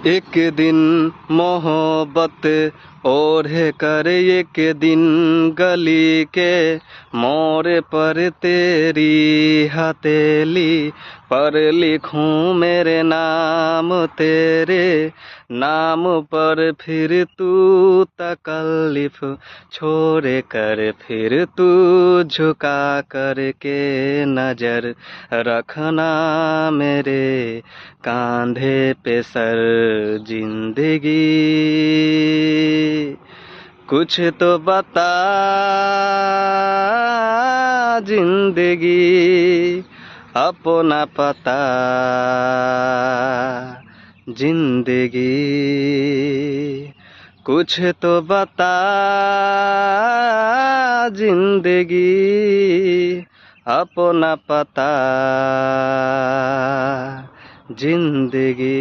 एक दिन मोहब्बत और है कर एक दिन गली के मोड़ पर तेरी हथेली पर लिखूं मेरे नाम तेरे नाम पर फिर तू तकल्लिफ छोड़ कर फिर तू झुका कर के नजर रखना मेरे कांधे पे सर जिंदगी कुछ तो बता जिंदगी अपना पता जिंदगी कुछ तो बता जिंदगी अपना पता जिंदगी।